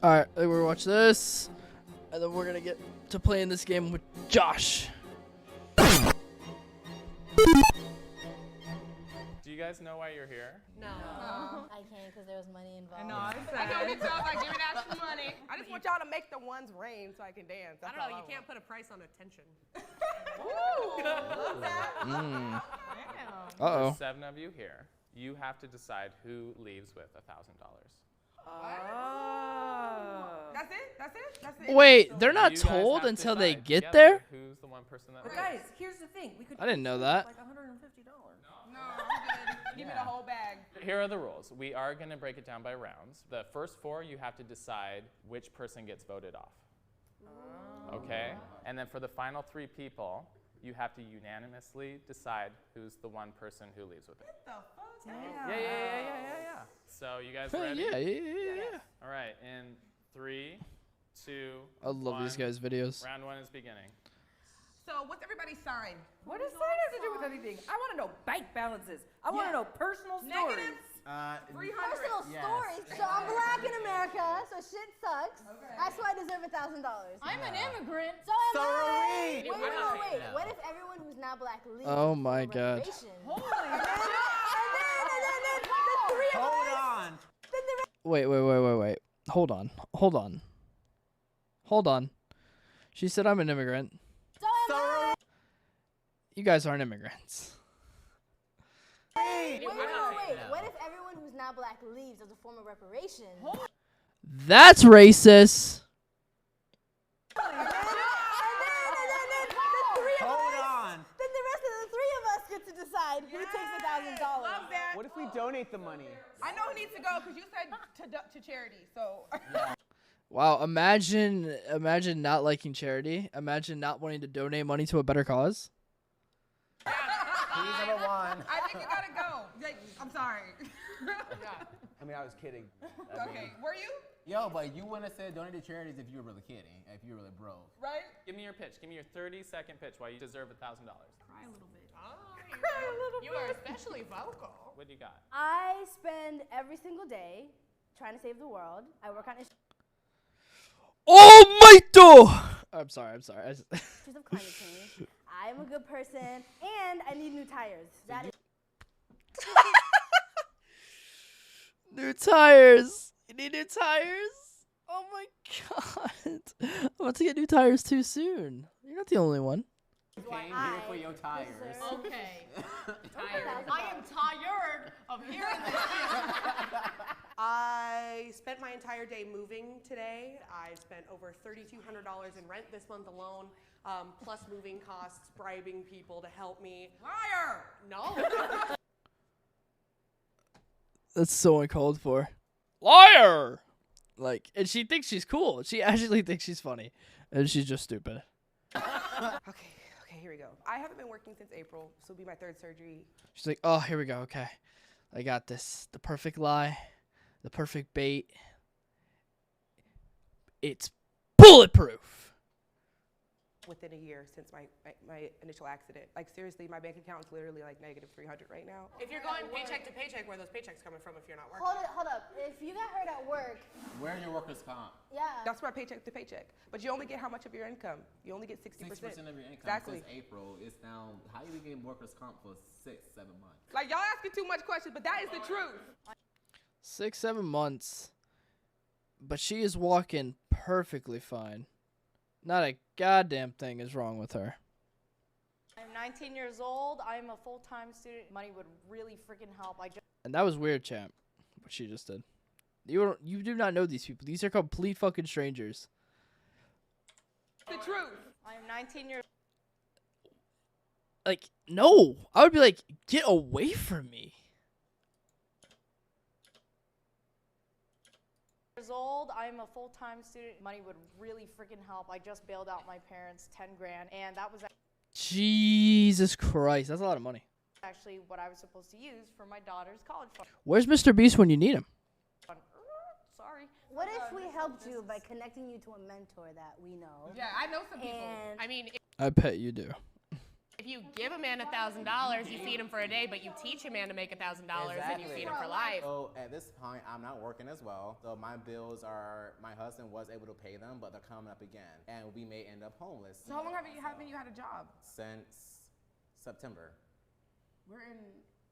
Alright, we're gonna watch this. And then we're gonna get to playing this game with Josh. Do you guys know why you're here? No. I can't because there was money involved. No, I know it's all like, give me that some money. I just want y'all to make the ones rain so I can dance. I don't know, you can't put a price on attention. Uh-oh. For 7 of you here, you have to decide who leaves with $1,000. That's it? That's it? That's it? Wait, they're not You guys told have to until they decide get together there? Who's the one person that But leaves? guys, here's the thing. We could I didn't know that. like $150. No, I'm good. Give me the whole bag. Here are the rules. We are going to break it down by rounds. The first 4, you have to decide which person gets voted off. Okay? And then for the final 3 people, you have to unanimously decide who's the one person who leaves with it. Yeah. So you guys ready? Yeah. All right. In 3, 2, I love these guys' videos. Round 1 is beginning. So what's everybody's sign? What does that have to do with anything? I want to know bank balances. I want to know personal stories. Negatives? 300. Personal stories. So I'm black in America, so shit sucks. That's why I deserve $1,000. I'm an immigrant. So am I. Wait. What if everyone who's not black leaves? Oh my God. And then the 3 of us. Hold on. Wait. Hold on. She said I'm an immigrant. So am I. You guys aren't immigrants. Wait. What if everyone who's not black leaves as a form of reparation? That's racist. And then the 3 of Hold us. on. Then the rest of the 3 of us get to decide who takes $1,000. Love that. What if we donate the money? I know who needs to go because you said to charity. So Wow, imagine not liking charity. Imagine not wanting to donate money to a better cause. He's number 1. I think you gotta go. Like, I'm sorry. I mean, I was kidding. Okay, were you? Yo, but you wouldn't have said donate to charities if you were really kidding, if you were really broke. Right? Give me your pitch. Give me your 30-second pitch why you deserve $1,000. Cry a little bit. You are especially vocal. What do you got? I spend every single day trying to save the world. I work on issues Oh my God! I'm sorry. of climate change. I'm a good person, and I need new tires. That is. New tires. You need new tires? Oh my God. I'm about to get new tires too soon. You're not the only one. why Came I here for your tires. deserve Okay. $1,000. I am tired of hearing this. I spent my entire day moving today. I spent over $3,200 in rent this month alone, plus moving costs, bribing people to help me. Liar! No. That's so uncalled for. Liar! Like, and she thinks she's cool. She actually thinks she's funny. And she's just stupid. Okay, here we go. I haven't been working since April. This will be my 3rd surgery. She's like, oh, here we go. Okay. I got this. The perfect lie. The perfect bait. It's bulletproof. Within a year since my initial accident. Like, seriously, my bank account is literally like -300 right now. If you're going paycheck to paycheck, where are those paychecks coming from if you're not working? Hold up. If you got hurt at work, Where's your workers' comp? yeah. That's my paycheck to paycheck. But you only get how much of your income? You only get 60%. 6% of your income Exactly. since April. It's now, how you getting workers' comp for 6-7 months? Like, y'all asking too much questions, but that is the truth. 6-7 months. But she is walking perfectly fine. Not a goddamn thing is wrong with her. I'm 19 years old. I'm a full-time student. Money would really freaking help. And that was weird, champ. What she just did. You do not know these people. These are complete fucking strangers. The truth. I'm 19 years Like, no. I would be like, get away from me. old. I'm a full-time student. Money would really freaking help. I just bailed out my parents 10 grand, and that was Jesus Christ. That's a lot of money. actually what I was supposed to use for my daughter's college fund. Where's Mr. Beast when you need him? Sorry. What if we helped you by connecting you to a mentor that we know? Yeah, I know some people. And I mean, I bet you do. If you give a man $1,000, you feed him for a day, but you teach a man to make $1,000 and you feed him for life. So at this point, I'm not working as well. So my bills are, my husband was able to pay them, but they're coming up again. And we may end up homeless. So how long haven't you had a job? Since September. We're in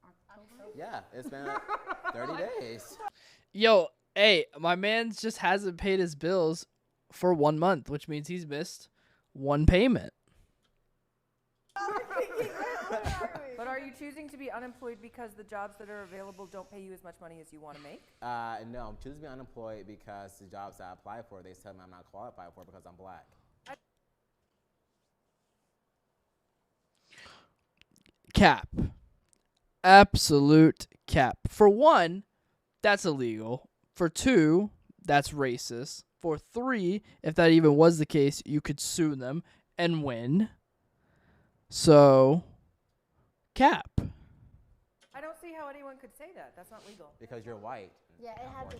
October. Yeah, it's been 30 days. Yo, hey, my man's just hasn't paid his bills for 1 month, which means he's missed one payment. But are you choosing to be unemployed because the jobs that are available don't pay you as much money as you want to make? No, I'm choosing to be unemployed because the jobs I apply for, they tell me I'm not qualified for because I'm black. Cap. Absolute cap. For one, that's illegal. For two, that's racist. For three, if that even was the case, you could sue them and win. So, cap. I don't see how anyone could say that. That's not legal. Because you're white. Yeah, it had to.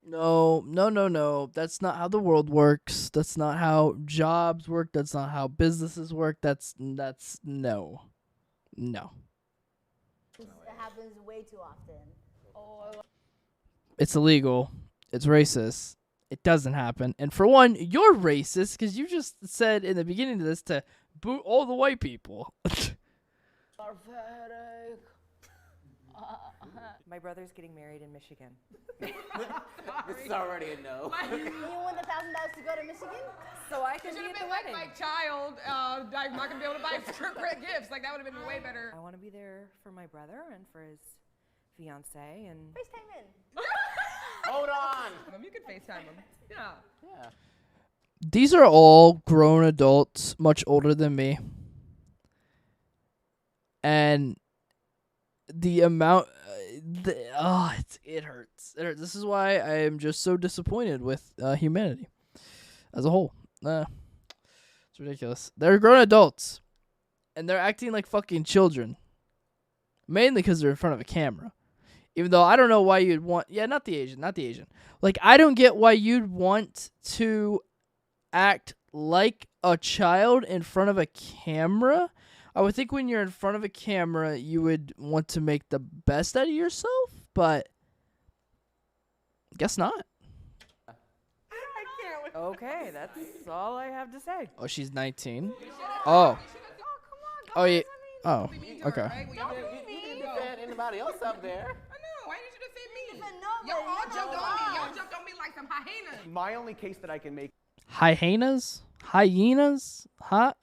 No. That's not how the world works. That's not how jobs work. That's not how businesses work. That's no. It happens way too often. It's illegal. It's racist. It doesn't happen. And for one, you're racist because you just said in the beginning of this to boot all the white people. My brother's getting married in Michigan. This is already a no. You want the $1,000 to go to Michigan? So I can Should be have at the been like wedding. my child. I'm not gonna be able to buy great gifts. Like that would have been way better. I want to be there for my brother and for his fiance and. FaceTime in. Hold on. You could FaceTime him. Yeah. These are all grown adults, much older than me. And the amount, it hurts. It hurts. This is why I am just so disappointed with humanity as a whole. It's ridiculous. They're grown adults, and they're acting like fucking children. Mainly because they're in front of a camera. Even though I don't know why you'd want... Yeah, not the Asian. Like, I don't get why you'd want to act like a child in front of a camera. I would think when you're in front of a camera, you would want to make the best out of yourself, but guess not. Okay, that's all I have to say. Oh, she's 19? Oh. Oh, yeah. Oh, okay. You didn't defend anybody else up there. I know. Why did you defend me? Nobody, Y'all all jumped on me. Y'all jumped on me like some hyenas. My only case that I can make Hyenas? Hot?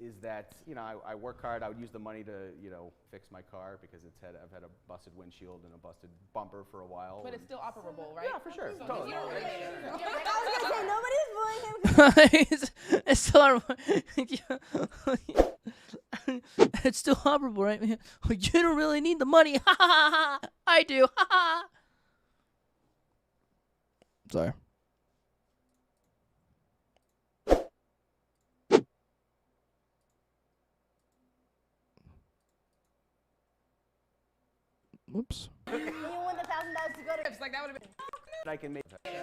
is that, you know, I work hard. I would use the money to, you know, fix my car because I've had a busted windshield and a busted bumper for a while. But it's still operable, right? Yeah, for sure. Totally. I was gonna say nobody's bullying him. It's still it's still operable, right? You don't really need the money. I do. Sorry. Whoops. You want the $1,000 to go to. It's like that would have been. I can make. I was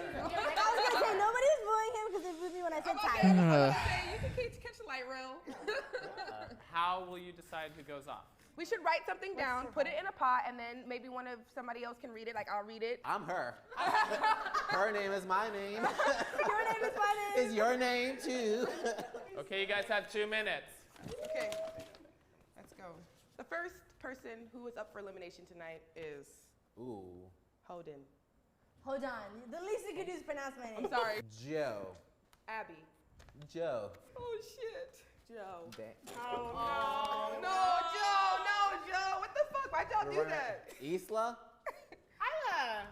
gonna say nobody's bullying him because it was me when I said Okay, Tyler. you can catch the light rail. How will you decide who goes off? We should write something down, put it in a pot, and then maybe somebody else can read it. Like I'll read it. I'm her. Her name is my name. Your name is my name. Is your name too? Okay, you guys have 2 minutes. Okay, let's go. The first person who is up for elimination tonight is Ooh. Holden. Hold on. The least you could do is pronounce my name. I'm sorry. Joe. Abby. Joe. Oh shit. Joe. Oh, No, Joe. What the fuck? Why'd y'all do that? Isla? Isla.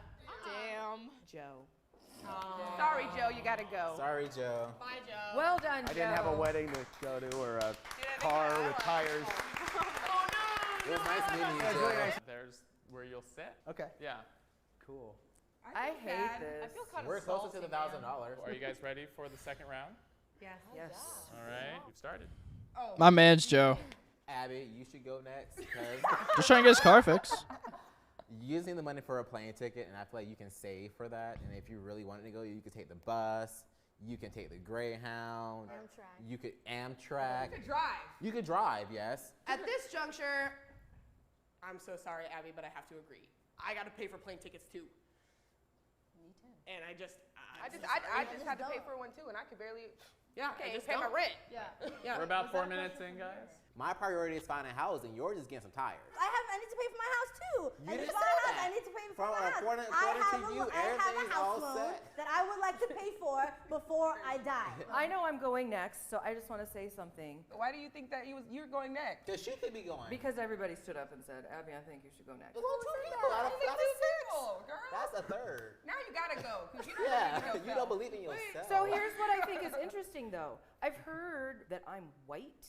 Damn. Joe. Sorry, Joe. You gotta go. Sorry, Joe. Bye, Joe. Well done, Joe. I didn't have a wedding to go to or a car with tires. It was nice meeting you, It was Joe. really nice. There's where you'll sit. Okay. Yeah. Cool. I hate this. I feel kind We're of closer to the salty, man. $1,000. Are you guys ready for the second round? Yes. Yes. All right, we've started. My man's Joe. Abby, you should go next because Just trying to get his car fixed. using the money for a plane ticket, and I feel like you can save for that. And if you really wanted to go, you could take the bus. You can take the Greyhound. Amtrak. You could Amtrak. You could drive. You could drive, yes. At this juncture, I'm so sorry, Abby, but I have to agree. I got to pay for plane tickets too. Me too. And I just had to pay for one too, and I could barely. yeah, I Okay, just pay my don't. rent. Yeah. We're about 4 minutes in, guys. My priority is finding housing. Yours is getting some tires. I need to pay for my house too. You And just if said I that. need to pay for From my house. according I have to you, I have a everything's all house loan set. that I would like to pay for before I die. I know I'm going next, so I just want to say something. Why do you think that you're going next? Because she could be going. Because everybody stood up and said, Abby, I think you should go next. There's only 2 people out of Single, girl. That's a third. Now you gotta go. 'Cause you don't Yeah, believe in you yourself. don't believe in yourself. So here's what I think is interesting, though. I've heard that I'm white,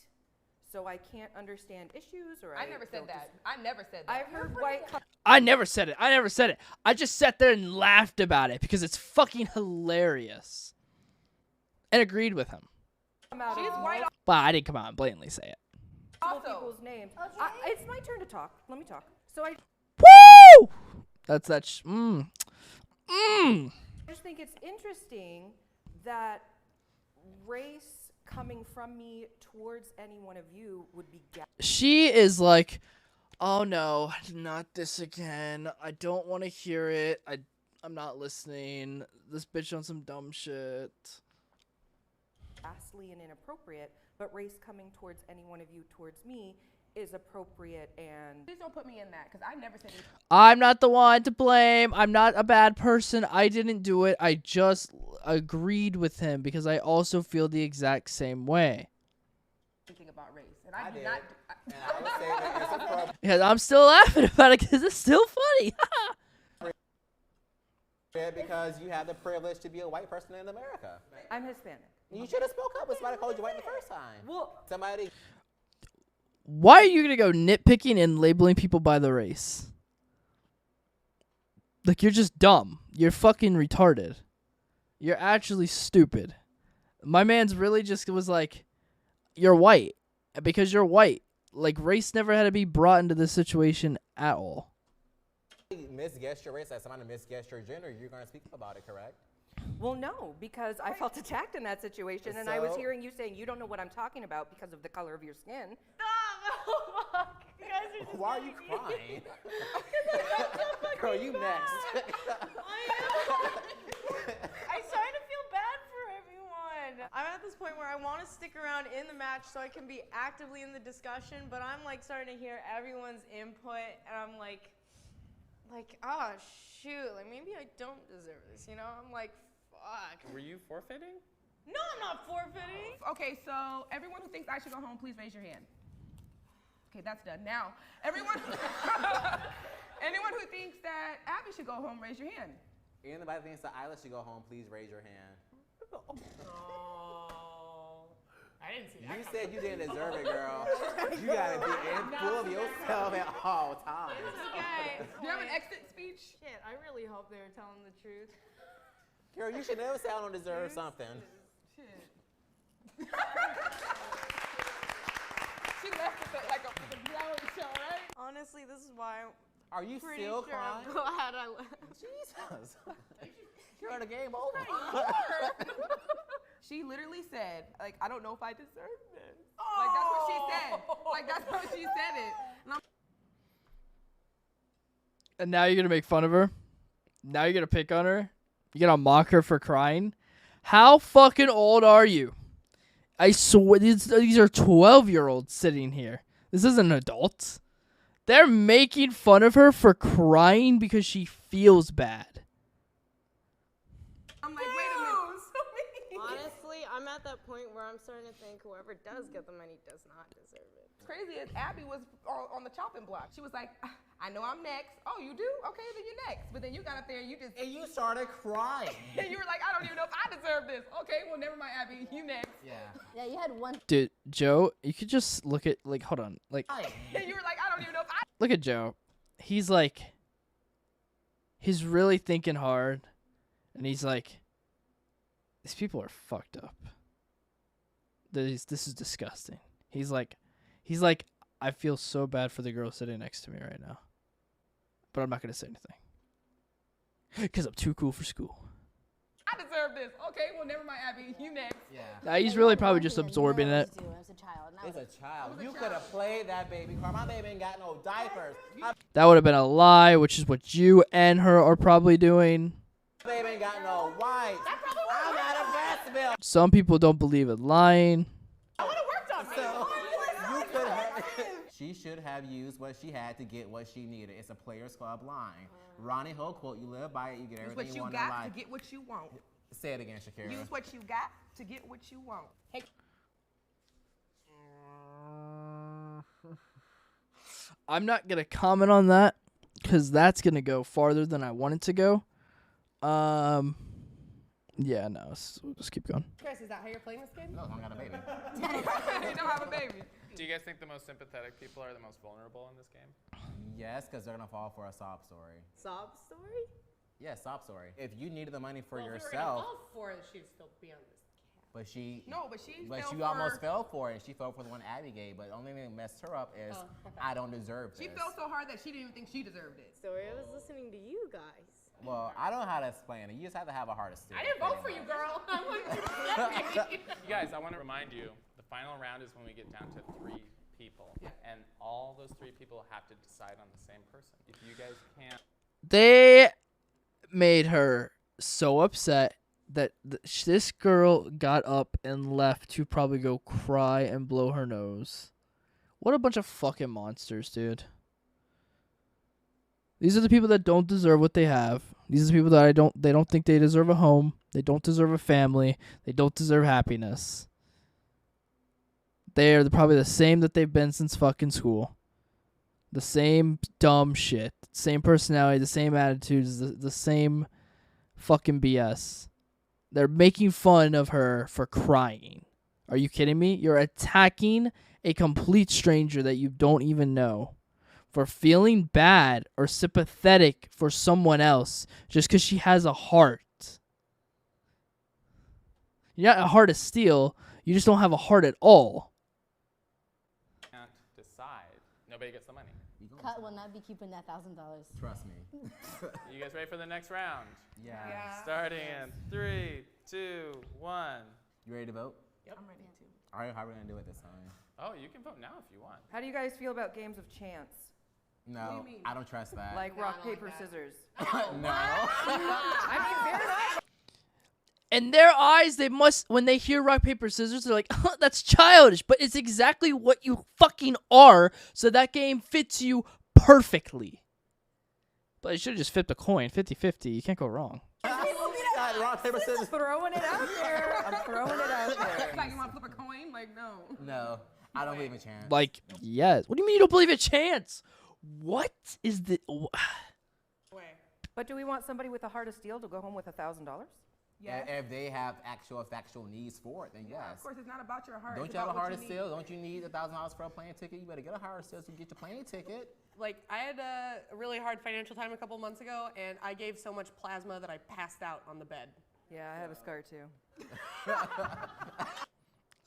so I can't understand issues, or I never said don't that. dis- I never said that. I've heard white. I never said it. I just sat there and laughed about it because it's fucking hilarious. And agreed with him. Come out She's of white But I didn't come out and blatantly say it. multiple also. people's names. Okay. It's my turn to talk. Let me talk. So I Woo! That's that. just think it's interesting that race coming from me towards any one of you would be She is like, oh no, not this again. I don't want to hear it. I'm not listening. This bitch on some dumb shit. ghastly and inappropriate, but race coming towards any one of you towards me is appropriate and Please don't put me in that, because I never said anything. I'm not the one to blame. I'm not a bad person. I didn't do it. I just agreed with him because I also feel the exact same way. About race, and I, do did. not. And I would say that it's appropriate Yeah, I'm still laughing about it because it's still funny. because you have the privilege to be a white person in America. I'm Hispanic. You should have spoke up when somebody called you white the first time. Well, Somebody. Why are you gonna go nitpicking and labeling people by the race? Like, you're just dumb. You're fucking retarded. You're actually stupid. My man's really just was like, you're white. And because you're white, like, race never had to be brought into this situation at all. Misguessed your race, like somebody misguessed your gender, you're going to speak about it, correct? well, no, because I felt attacked in that situation, and I was So? hearing you saying you don't know what I'm talking about because of the color of your skin. Why are you crying? Girl, you next. I'm starting to feel bad for everyone. I'm at this point where I want to stick around in the match so I can be actively in the discussion, but I'm like starting to hear everyone's input, and I'm like, oh shoot, like maybe I don't deserve this, you know? I'm like, fuck. Were you forfeiting? No, I'm not forfeiting. Okay, so everyone who thinks I should go home, please raise your hand. Okay, that's done. Now, anyone who thinks that Abby should go home, raise your hand. Anybody thinks that Isla should go home, please raise your hand. Oh. I didn't see that. You said you didn't deserve it, girl. You gotta be in full of yourself at all times. Okay. Do you have an exit speech? Shit, I really hope they were telling the truth. Girl, you should never say I don't deserve something. Shit. She left with like a reality show, right? Honestly, this is why Are you I'm pretty still sure I'm crying? glad I left. Jesus. You're the game over. She literally said, like, I don't know if I deserve this. Like, that's what she said. Like, that's how she said it. And I'm And now you're gonna make fun of her? Now you're gonna pick on her? You're gonna mock her for crying? How fucking old are you? I swear, these are 12-year-olds sitting here. This isn't adults. They're making fun of her for crying because she feels bad. like, wait a minute. Honestly, I'm at that point where I'm starting to think whoever does get the money does not deserve it. Crazy as Abby was on the chopping block. She was like, I know I'm next. Oh, you do? Okay, then you're next. But then you got up there and you just... And you started crying. And you were like, I don't even know if I deserve this. Okay, well, never mind, Abby. You next. Yeah. Yeah, you had one. Dude, Joe, you could just look at, like, hold on. Like, And you were like, I don't even know if I... look at Joe. He's like, he's really thinking hard. And he's like, these people are fucked up. This is disgusting. He's like, I feel so bad for the girl sitting next to me right now. But I'm not going to say anything. Because I'm too cool for school. I deserve deserve this. Okay, well, never mind, Abby. You next. Yeah. He's really probably just absorbing it. As a child. It's a child. You could have played that baby car. My baby ain't got no diapers. My That would have been a lie, which is what you and her are probably doing. baby ain't got no wipes. I'm out of breast milk. Some people don't believe in lying. She should have used what she had to get what she needed. It's a Players Club line. Ronnie Ho quote, you live by it, you get Use everything what you you want in got life. to get what you want. Say it again, Shakira. Use what you got to get what you want. Hey. I'm not going to comment on that because that's going to go farther than I want it to go. Yeah, no, we'll just keep going. Chris, is that how you're playing this game? No, I got a baby. They don't have a baby. Do you guys think the most sympathetic people are the most vulnerable in this game? Yes, because they're going to fall for a sob story. Sob story? Yeah, sob story. If you needed the money for Well, if we were yourself, gonna fall for it, she'd still be on this. but she fell she for- almost fell for it. She fell for the one Abby gave, but the only thing that messed her up is I don't deserve this. She fell so hard that she didn't even think she deserved it. Story, I was listening to you guys. Well, I don't know how to explain it. You just have to have a heart of steel. I didn't vote for you, girl. I want you to accept me. You guys, I want to remind you, the final round is when we get down to 3 people. And all those 3 people have to decide on the same person. If you guys can't... They made her so upset that this girl got up and left to probably go cry and blow her nose. What a bunch of fucking monsters, dude. These are the people that don't deserve what they have. These are the people that they don't think they deserve a home. They don't deserve a family. They don't deserve happiness. They are probably the same that they've been since fucking school. The same dumb shit. Same personality, the same attitudes, the same fucking BS. They're making fun of her for crying. Are you kidding me? You're attacking a complete stranger that you don't even know for feeling bad or sympathetic for someone else just because she has a heart. You're not a heart of steel. You just don't have a heart at all. can't decide, nobody gets the money. Cut will not be keeping that $1,000. Trust me. You guys ready for the next round? Yeah. Starting in 3, 2, 1. You ready to vote? Yep. I'm ready to. All right, how are we going to do it this time? Oh, you can vote now if you want. How do you guys feel about games of chance? No, I don't trust that. Like rock, paper, scissors. No. I mean, fair enough. In their eyes, they must, when they hear rock, paper, scissors, they're like, oh, that's childish. But it's exactly what you fucking are, so that game fits you perfectly. But you should have just flipped a coin, 50-50. You can't go wrong. Rock, paper, scissors. Throwing it out there. I'm throwing it out there. It's like you want to flip a coin? Like, no. No, I don't believe in chance. Like, yes. What do you mean you don't believe in chance? What is the... But do we want somebody with a heart of steel to go home with $1,000? Yes. If they have actual factual needs for it, then yes. Yeah, of course, it's not about your heart. Don't it's you have a about what heart you of need. steel? Don't you need $1,000 for a plane ticket? You better get a heart of steel to get your plane ticket. Like, I had a really hard financial time a couple months ago, and I gave so much plasma that I passed out on the bed. Yeah, I have a scar too.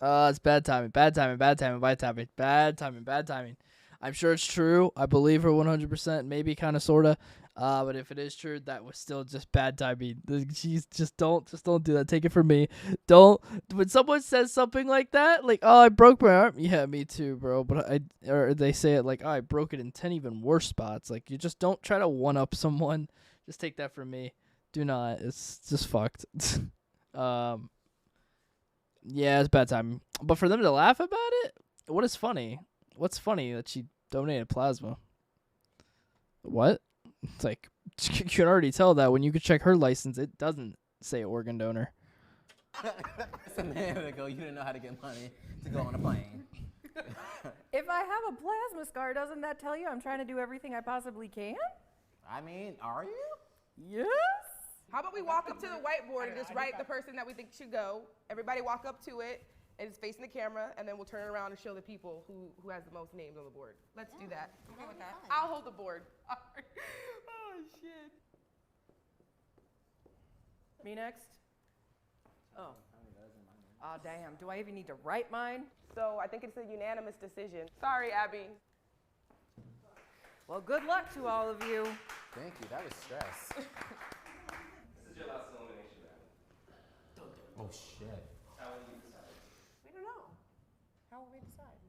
It's bad timing, bad timing, bad timing, bad timing, bad timing, bad timing. I'm sure it's true. I believe her 100%, maybe kind of, sort of. But if it is true, that was still just bad timing. She's just don't do that. Take it from me. Don't. When someone says something like that, like, oh, I broke my arm. Yeah, me too, bro. But or they say it like, oh, I broke it in 10 even worse spots. Like, you just don't try to one up someone. Just take that from me. Do not. It's just fucked. Yeah, it's bad timing. But for them to laugh about it, what is funny? What's funny that she donated plasma? What? It's like, you can already tell that when you could check her license, it doesn't say organ donor. It's a minute ago, you didn't know how to get money to go on a plane. If I have a plasma scar, doesn't that tell you I'm trying to do everything I possibly can? I mean, are you? Yes. How about we walk up to the whiteboard and just write the person that we think should go? Everybody walk up to it, and it's facing the camera, and then we'll turn around and show the people who has the most names on the board. Let's do that. Okay with that? I'll hold the board. All right. Oh, shit. Me next? Oh. Aw, damn. Do I even need to write mine? So I think it's a unanimous decision. Sorry, Abby. Well, good luck to all of you. Thank you. That was stress. This is your last elimination round. Oh shit. We don't know. How will we decide?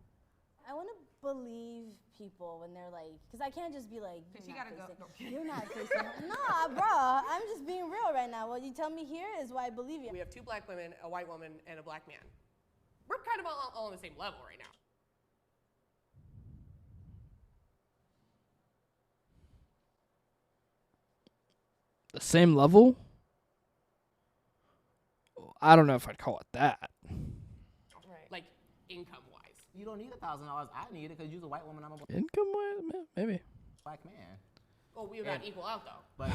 I want to believe people when they're like, because I can't just be like, She gotta go. No. You're not facing. Nah, bro, I'm just being real right now. What you tell me here is why I believe you. We have 2 black women, a white woman, and a black man. We're kind of all on the same level right now. The same level? I don't know if I'd call it that. Right. Like income-wise. You don't need $1,000. I need it because you're a white woman. I'm a Income wise, maybe. black man. Well, we would not equal out though. But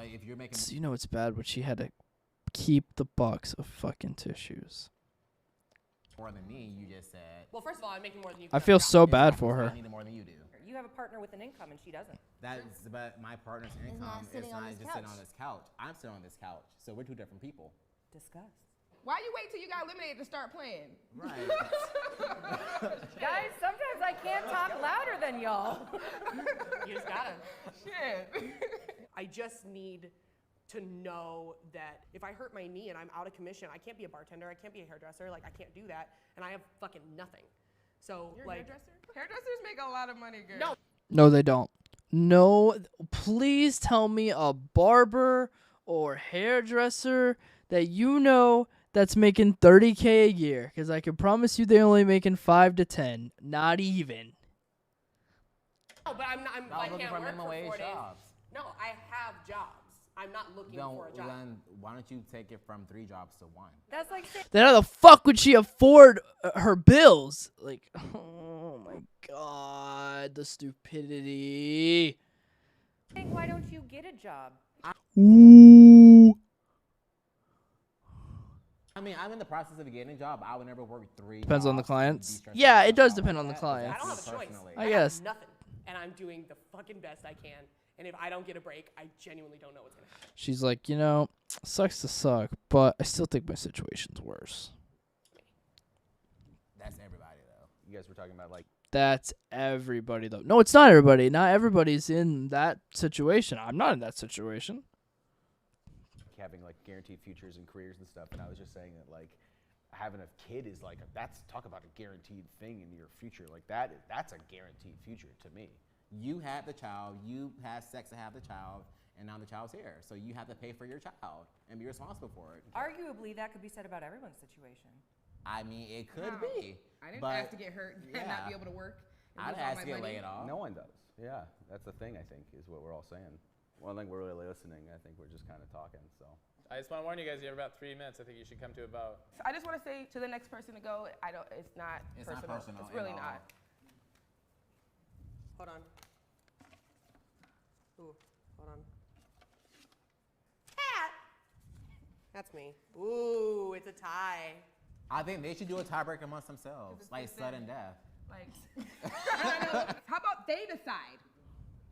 if you're making So you know it's bad when she had to keep the box of fucking tissues. more than me, you just said. Well, first of all, I'm making more than you. I feel so bad for I her. need it more than you do. You have a partner with an income and she doesn't. That's but my partner's income not is sitting on not this just sitting couch. on this couch. I'm sitting on this couch, so we're 2 different people. Discuss. Why you wait till you got eliminated to start playing? Right. Guys, sometimes I can't talk louder than y'all. You just gotta. Shit. I just need to know that if I hurt my knee and I'm out of commission, I can't be a bartender, I can't be a hairdresser, like I can't do that, and I have fucking nothing. So You're a like, hairdresser? Hairdressers make a lot of money, girl. No. No, they don't. No, please tell me a barber or hairdresser that you know that's making $30K a year, because I can promise you they're only making 5 to 10, not even. No, but I'm not. I I was looking can't for work minimum for wage 4 days. jobs. No, I have jobs. I'm not looking for a job. Then why don't you take it from 3 jobs to 1? That's like saying, Then how the fuck would she afford her bills? Like, oh my god, the stupidity. why don't you get a job? Ooh. I mean, I'm in the process of getting a job. I would never work 3 Depends on the jobs to be clients. stressed Yeah, out it does about depend on the that. clients. I don't have a choice. Personally. I have guess. nothing, and I'm doing the fucking best I can. And if I don't get a break, I genuinely don't know what's gonna happen. She's like, you know, sucks to suck, but I still think my situation's worse. That's everybody though. You guys were talking about like That's everybody, though. No, it's not everybody. Not everybody's in that situation. I'm not in that situation. having like guaranteed futures and careers and stuff, and I was just saying that like having a kid is like that's talk about a guaranteed thing in your future. Like that's a guaranteed future to me. You had the child, you had sex to have the child, and now the child's here. So you have to pay for your child and be responsible for it. Arguably, that could be said about everyone's situation. I mean, it could No, be. I didn't but ask to get hurt and not be yeah. able to work. and I'd lose all ask my to get money. laid off. No one does. Yeah, that's the thing. I think is what we're all saying. Well, I think we're really listening. I think we're just kind of talking. So I just want to warn you guys. You have about 3 minutes. I think you should come to a vote. So I just want to say to the next person to go, it's not It's personal. not personal It's at really all. not. Hold on. Ooh, hold on. Pat! That's me. Ooh, it's a tie. I think they should do a tiebreaker amongst themselves, like sudden death. Like, how about they decide?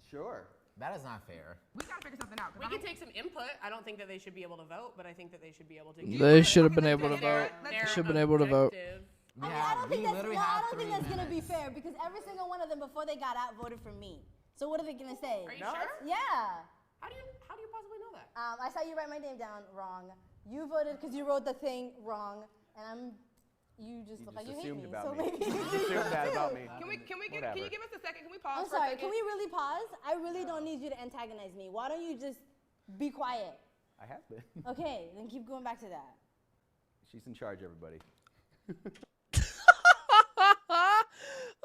sure. That is not fair. We gotta figure something out. 'cause We I can don't- take some input. I don't think that they should be able to vote, but I think that they should be able to. They should have been Okay, able to let's do it. vote. Let's They do it. should have been able to vote. Objective. We I mean, I don't think that's literally no, I have don't think 3 that's gonna be minutes. fair because every single one of them before they got out voted for me. So what are they gonna say? Are you sure? Yeah. How do you possibly know that? I saw you write my name down wrong. You voted because you wrote the thing wrong, and you just look like you hate assumed me. about So me. maybe You just assumed that about me. Can you Whatever. give us a second? Can we pause I'm for a sorry. second? Can we really pause? I really don't need you to antagonize me. Why don't you just be quiet? I have been. Okay, then keep going back to that. She's in charge, everybody.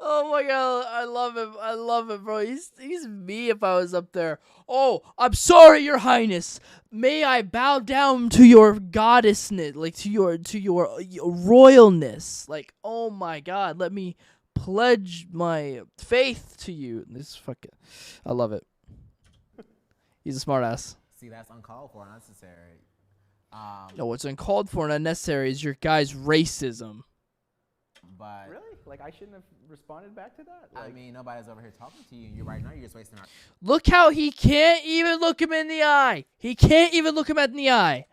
Oh my god, I love him. I love him, bro. He's me if I was up there. Oh, I'm sorry, Your Highness. May I bow down to your goddessness, like to your royalness. Like, oh my god, let me pledge my faith to you. This fucking, I love it. He's a smart ass. See, that's uncalled for, unnecessary. No, what's uncalled for and unnecessary is your guy's racism. But Really? Like I shouldn't have responded back to that? I Like, mean, nobody's over here talking to you. You're right now. You're just wasting our. Look how he can't even look him in the eye. He can't even look him in the eye.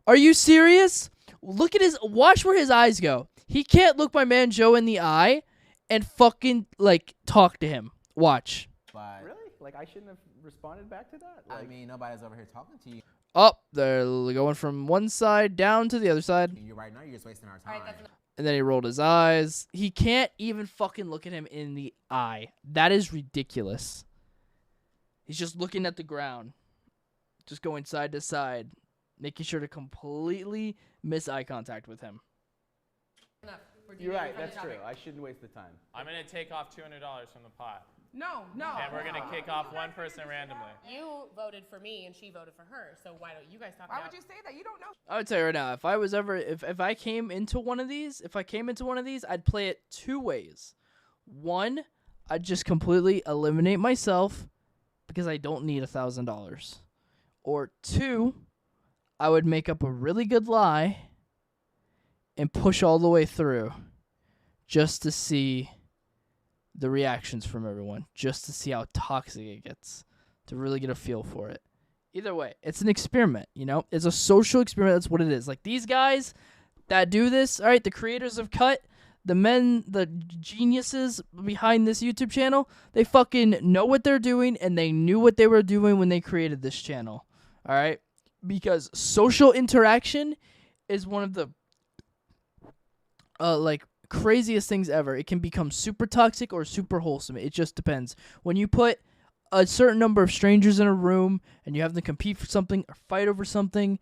Are you serious? Look at his, watch where his eyes go. He can't look my man Joe in the eye and fucking, like, talk to him. Watch. But really? Like I shouldn't have responded back to that? I Like, mean, nobody's over here talking to you. Up, they're going from one side down to the other side. You're right now. You're just wasting our time. And then he rolled his eyes. He can't even fucking look at him in the eye. That is ridiculous. He's just looking at the ground. Just going side to side. Making sure to completely miss eye contact with him. You're right. That's true. I shouldn't waste the time. I'm going to take off $200 from the pot. No. And we're going to kick off one person randomly. You voted for me and she voted for her, so why don't you guys talk Why about would you say that? You don't know. I would tell you right now, if I came into one of these, I'd play it two ways. One, I'd just completely eliminate myself because I don't need $1,000. Or two, I would make up a really good lie and push all the way through just to see the reactions from everyone, just to see how toxic it gets, to really get a feel for it. Either way, it's an experiment, you know? It's a social experiment. That's what it is. Like, these guys that do this, all right, the creators of Cut, the geniuses behind this YouTube channel, they fucking know what they're doing, and they knew what they were doing when they created this channel, all right? Because social interaction is one of the, craziest things ever. It can become super toxic or super wholesome. It just depends. When you put a certain number of strangers in a room and you have them compete for something or fight over something,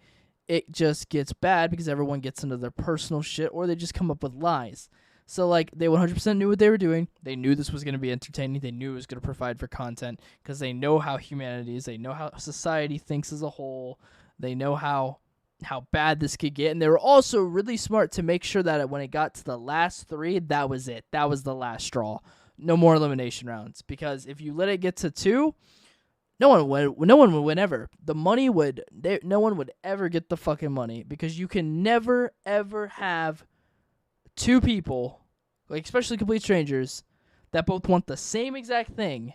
it just gets bad because everyone gets into their personal shit or they just come up with lies. So, like, they 100% knew what they were doing. They knew this was going to be entertaining. They knew it was going to provide for content because they know how humanity is. They know how society thinks as a whole. They know how bad this could get. And they were also really smart to make sure that when it got to the last three, that was it. That was the last straw. No more elimination rounds. Because if you let it get to two, no one would win ever. No one would ever get the fucking money because you can never, ever have two people, like especially complete strangers, that both want the same exact thing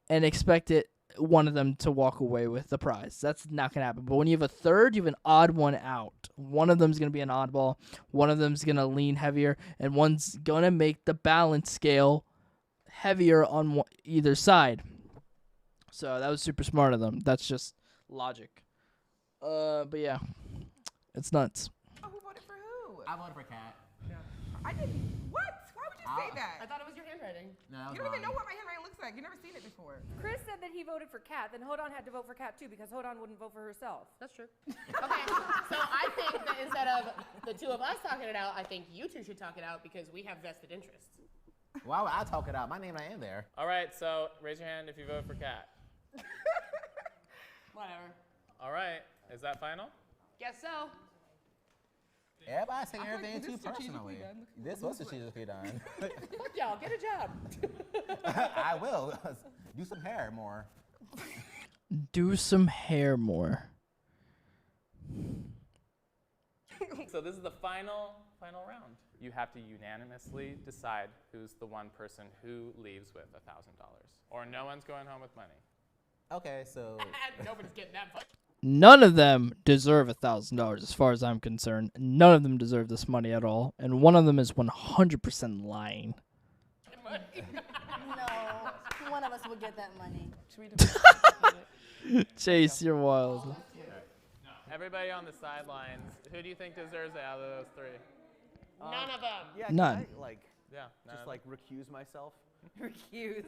and expect one of them to walk away with the prize. That's not going to happen. But when you have a third, you have an odd one out. One of them's going to be an oddball. One of them's going to lean heavier. And one's going to make the balance scale heavier on either side. So that was super smart of them. That's just logic. But yeah, it's nuts. Oh, who voted for who? I voted for Kat. Yeah. I didn't. What? Why would you say that? I thought it was your handwriting. No, You don't even know what my handwriting looks like. You've never seen it before. Chris said that he voted for Kat, then Hodon had to vote for Kat too because Hodon wouldn't vote for herself. That's true. Okay, so I think that instead of the two of us talking it out, I think you two should talk it out because we have vested interests. Why would I talk it out? My name ain't in there. All right, so raise your hand if you vote for Kat. Whatever. All right, is that final? Guess so. Everybody's taking I feel like everything too this is personally. strategically done. This was strategically done. Fuck y'all, get a job. I will. Do some hair more. Do some hair more. So this is the final round. You have to unanimously decide who's the one person who leaves with $1,000, or no one's going home with money. Okay, so Nobody's getting that much. None of them deserve $1,000 as far as I'm concerned. None of them deserve this money at all. And one of them is 100% lying. No, one of us will get that money. Chase, you're wild. Everybody on the sidelines, who do you think deserves it out of those three? None of them. Yeah, None. Can I, like, Yeah, none just of like recuse myself? Recuse.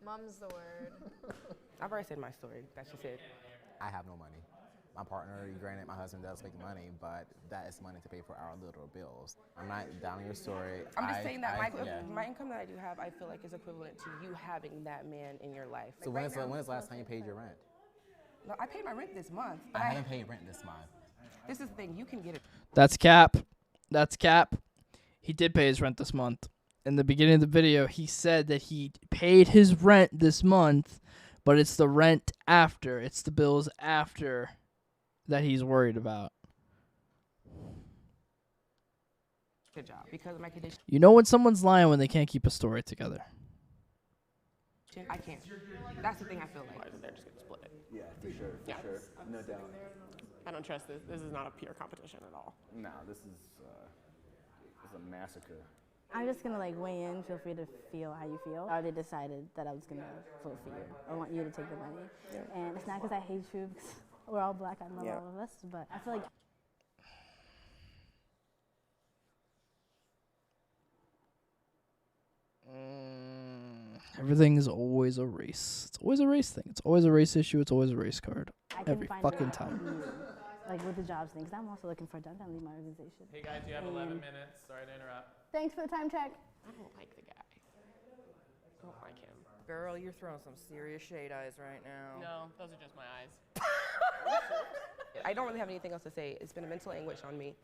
Mum's the word. I've already said my story. That's just it. I have no money. My partner, granted, my husband does make money, but that is money to pay for our little bills. I'm not down your story. I'm just saying that yeah. my income that I do have, I feel like is equivalent to you having that man in your life. So when is the last time you paid your rent? No, I paid my rent this month. I haven't paid rent this month. This is the thing. You can get it. That's Cap. That's Cap. He did pay his rent this month. In the beginning of the video, he said that he paid his rent this month, but it's the rent after. It's the bills after that he's worried about. Good job. Because of my condition, You know when someone's lying when they can't keep a story together. I can't. That's the thing I feel like. They're just gonna split it. Yeah, for sure, no doubt. I don't trust this. This is not a pure competition at all. No, this is a massacre. I'm just gonna weigh in. Feel free to feel how you feel. I already decided that I was gonna vote for you. I want you to take the money, and it's not because I hate you. Because We're all black. I love Yeah. all of us, but I feel like Everything is always a race. It's always a race thing. It's always a race issue. It's always a race card. I can Every find fucking out, time. like with the jobs things. I'm also looking for a job. I'm leave my organization. Hey guys, you have 11 minutes. Sorry to interrupt. Thanks for the time check. I don't like the guy. I don't like him. Girl, you're throwing some serious shade eyes right now. No, those are just my eyes. I don't really have anything else to say. It's been a mental anguish on me.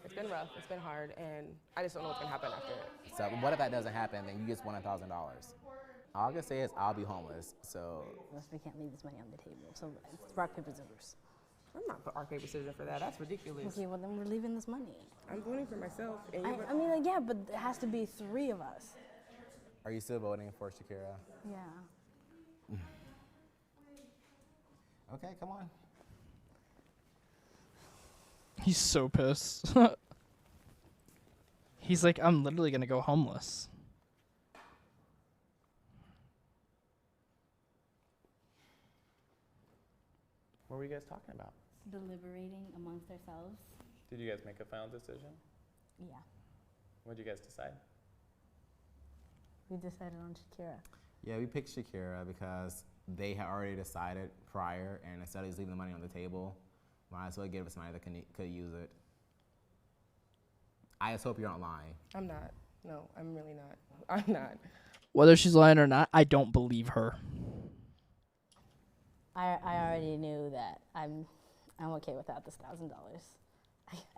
It's been rough. It's been hard, and I just don't know what's gonna happen after it. So what if that doesn't happen? Then you just won $1,000. All I can say is I'll be homeless. So Unless we can't leave this money on the table. So it's rock, paper, scissors. I'm not put rock, paper, scissors for that. That's ridiculous. Okay, well then we're leaving this money. I'm voting for myself. And I mean, like, yeah, but it has to be 3 of us. are you still voting for Shakira? Yeah. Okay, come on. He's so pissed. He's like, I'm literally gonna go homeless. What were you guys talking about? Deliberating amongst ourselves. Did you guys make a final decision? Yeah. What did you guys decide? We decided on Shakira. Yeah, we picked Shakira because they had already decided prior, and instead of just leaving the money on the table, might as well give it to somebody that could use it. I just hope you're not lying. I'm not. No, I'm really not. I'm not. Whether she's lying or not, I don't believe her. I already knew that I'm okay without this $1,000.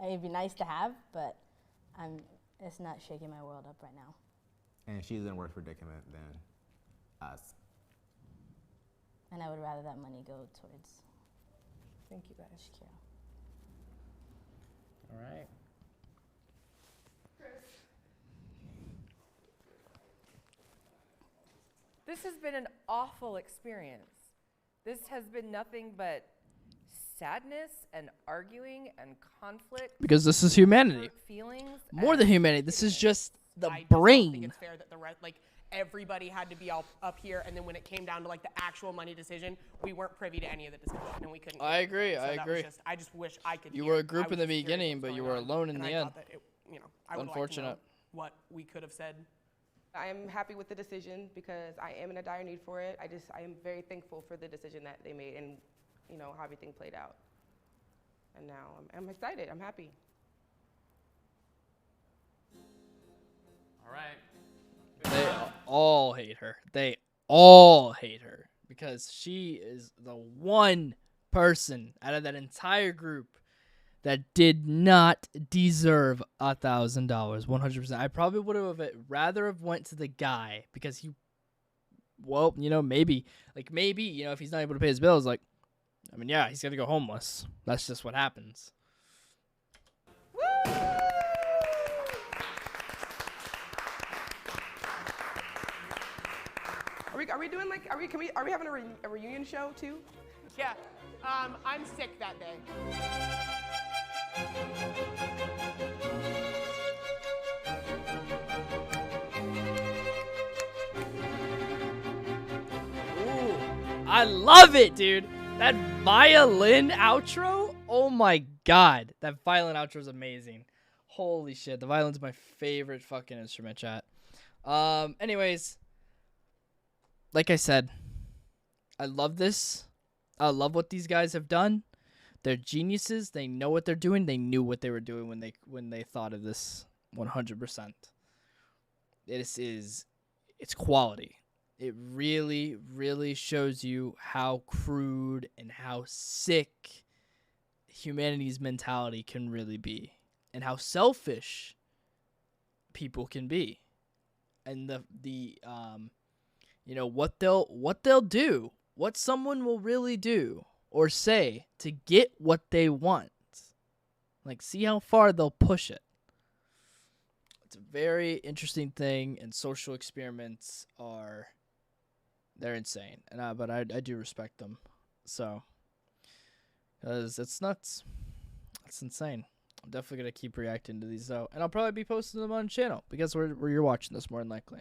It'd be nice to have, but it's not shaking my world up right now. And she's in a worse predicament than us. And I would rather that money go towards Thank you, guys. Shakira. All right. This has been an awful experience. This has been nothing but sadness and arguing and conflict. Because this is humanity. hurt feelings. More than humanity. This is just the I just don't think brain. it's fair that everybody had to be all up here, and then when it came down to like the actual money decision, we weren't privy to any of the discussion, and we couldn't. I agree, So I that was agree. just- I just wish I could. You hear were a it. group I was in the just curious beginning, what's but you going were on, alone in and the I end. thought that I would like to know Unfortunate. what we could have said. I am happy with the decision because I am in a dire need for it. I am very thankful for the decision that they made and, how everything played out. And now I'm excited. I'm happy. All right. They all hate her. They all hate her because she is the one person out of that entire group that did not deserve $1,000. 100%. I probably would have rather have went to the guy because maybe if he's not able to pay his bills, yeah, he's gonna go homeless. That's just what happens. Are we doing are we having a reunion show too? Yeah, I'm sick that day. Ooh, I love it, dude. That violin outro? Oh my god. That violin outro is amazing. Holy shit. The violin's my favorite fucking instrument, chat. Anyways, like I said, I love this. I love what these guys have done. They're geniuses. They know what they're doing. They knew what they were doing when they thought of this 100%. It's quality. It really, really shows you how crude and how sick humanity's mentality can really be, and how selfish people can be, and what they'll do, what someone will really do or say to get what they want. See how far they'll push it. It's a very interesting thing, and social experiments they're insane, but I do respect them. So, because it's nuts, it's insane. I'm definitely gonna keep reacting to these though, and I'll probably be posting them on the channel because where you're watching this more than likely.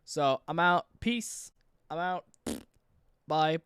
So I'm out. Peace. I'm out. Bye.